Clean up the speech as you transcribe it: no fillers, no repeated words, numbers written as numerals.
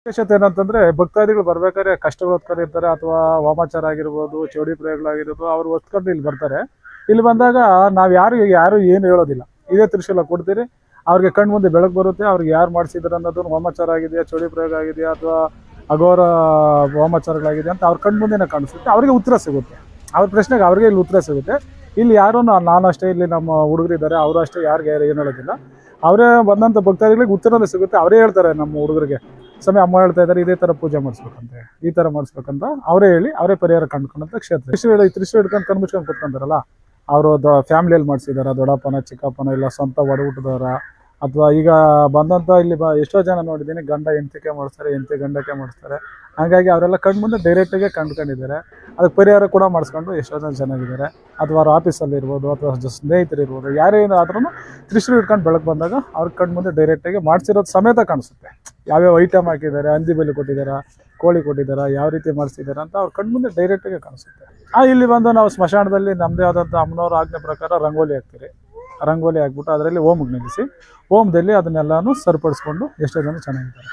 ವಿಶೇಷತೆ ಏನಂತಂದ್ರೆ ಭಕ್ತಾದಿಗಳು ಬರ್ಬೇಕಾದ್ರೆ ಕಷ್ಟಗಳು ಹೊತ್ಕೊಂಡಿರ್ತಾರೆ ಅಥವಾ ವಾಮಾಚಾರ ಆಗಿರ್ಬೋದು, ಚೌಡಿ ಪ್ರಯೋಗಗಳಾಗಿರ್ಬೋದು, ಅವ್ರು ಹೊತ್ಕೊಂಡು ಇಲ್ಲಿ ಬರ್ತಾರೆ. ಇಲ್ಲಿ ಬಂದಾಗ ನಾವು ಯಾರು ಏನು ಹೇಳೋದಿಲ್ಲ. ಇದೇ ತ್ರಿಶೂಲ ಕೊಡ್ತೀರಿ, ಅವ್ರಿಗೆ ಕಣ್ಣು ಮುಂದೆ ಬೆಳಕು ಬರುತ್ತೆ. ಅವ್ರಿಗೆ ಯಾರು ಮಾಡಿಸಿದ್ರು ಅನ್ನೋದನ್ನು ವಾಮಾಚಾರ ಆಗಿದೆಯಾ, ಚೌಡಿ ಪ್ರಯೋಗ ಆಗಿದೆಯಾ ಅಥವಾ ಅಘೋರ ವಾಮಾಚಾರಗಳಾಗಿದೆಯಾ ಅಂತ ಅವ್ರ ಕಣ್ಣು ಮುಂದೆನೇ ಕಾಣಿಸುತ್ತೆ. ಅವ್ರಿಗೆ ಉತ್ತರ ಸಿಗುತ್ತೆ. ಅವ್ರ ಪ್ರಶ್ನೆಗೆ ಅವ್ರಿಗೆ ಇಲ್ಲಿ ಉತ್ತರ ಸಿಗುತ್ತೆ. ಇಲ್ಲಿ ಯಾರೂ ನಾನು ಅಷ್ಟೇ, ಇಲ್ಲಿ ನಮ್ಮ ಹುಡುಗರಿದ್ದಾರೆ, ಅವರು ಅಷ್ಟೇ, ಯಾರು ಏನು ಹೇಳೋದಿಲ್ಲ. ಅವರೇ ಬಂದಂಥ ಭಕ್ತಾದಿಗಳಿಗೆ ಉತ್ತರನೇ ಸಿಗುತ್ತೆ. ಅವರೇ ಹೇಳ್ತಾರೆ ನಮ್ಮ ಹುಡುಗರಿಗೆ, ಸಮಯ ಅಮ್ಮ ಹೇಳ್ತಾ ಇದ್ದಾರೆ ಇದೇ ಥರ ಪೂಜೆ ಮಾಡಿಸ್ಬೇಕಂತೆ, ಈ ಥರ ಮಾಡಿಸ್ಬೇಕಂತ ಅವರೇ ಹೇಳಿ ಅವರೇ ಪರಿಹಾರ ಕಂಡುಕೊಂಡಂಥ ಕ್ಷೇತ್ರ. ತ್ರಿಶೂಲ ಹಿಡ್ಕೊಂಡು ಕಣ್ಣು ಮುಚ್ಕೊಂಡು ಕೂತ್ಕೊಂತಾರಲ್ಲ, ಅವರು ಫ್ಯಾಮಿಲಿಯಲ್ಲಿ ಮಾಡಿಸಿದಾರ, ದೊಡ್ಡಪ್ಪನ ಚಿಕ್ಕಪ್ಪನ ಇಲ್ಲ ಸ್ವಂತ ಒಡಹುಟ್ಟಿದವರ, ಅಥವಾ ಈಗ ಬಂದಂಥ ಇಲ್ಲಿ ಎಷ್ಟೋ ಜನ ನೋಡಿದ್ದೀನಿ ಗಂಡ ಹೆಂಡತಿಗೆ ಮಾಡಿಸ್ತಾರೆ, ಹೆಂಡತಿ ಗಂಡಕ್ಕೆ ಮಾಡಿಸ್ತಾರೆ. ಹಾಗಾಗಿ ಅವರೆಲ್ಲ ಕಣ್ಣು ಮುಂದೆ ಡೈರೆಕ್ಟಾಗೆ ಕಂಡುಕೊಂಡಿದ್ದಾರೆ. ಅದಕ್ಕೆ ಪರಿಹಾರ ಕೂಡ ಮಾಡಿಸ್ಕೊಂಡು ಎಷ್ಟೋ ಜನ ಚೆನ್ನಾಗಿದ್ದಾರೆ. ಅಥವಾ ಅವ್ರ ಆಫೀಸಲ್ಲಿ ಇರ್ಬೋದು ಅಥವಾ ಸ್ನೇಹಿತರು ಇರ್ಬೋದು, ಯಾರೇನಾದ್ರೂ ತ್ರಿಶೂಲ ಹಿಡ್ಕೊಂಡು ಬೆಳಕು ಬಂದಾಗ ಅವ್ರ ಕಣ್ಣು ಮುಂದೆ ಡೈರೆಕ್ಟಾಗಿ ಮಾಡಿಸಿರೋದು ಸಮೇತ ಕಾಣಿಸುತ್ತೆ. ಯಾವ್ಯಾವ ಐಟಮ್ ಹಾಕಿದ್ದಾರೆ, ಹಂದಿ ಬಲಿ ಕೊಟ್ಟಿದ್ದಾರೆ, ಕೋಳಿ ಕೊಟ್ಟಿದ್ದಾರೆ, ಯಾವ ರೀತಿ ಮಾಡಿಸಿದ್ದಾರೆ ಅಂತ ಅವ್ರ ಕಣ್ಣು ಮುಂದೆ ಡೈರೆಕ್ಟಾಗಿ ಕಾಣಿಸುತ್ತೆ. ಇಲ್ಲಿ ಬಂದು ನಾವು ಸ್ಮಶಾನದಲ್ಲಿ ನಮ್ಮದೇ ಆದಂಥ ಅಮ್ಮನವರ ಆಜ್ಞೆ ಪ್ರಕಾರ ರಂಗೋಲಿ ಹಾಕ್ತೀರಿ. ರಂಗೋಲಿ ಹಾಕ್ಬಿಟ್ಟು ಅದರಲ್ಲಿ ಓಮಿಗೆ ನಿಲ್ಲಿಸಿ, ಓಮದಲ್ಲಿ ಅದನ್ನೆಲ್ಲನೂ ಸರಿಪಡಿಸ್ಕೊಂಡು ಎಷ್ಟೋ ಜನ ಚೆನ್ನಾಗಿದ್ದಾರೆ.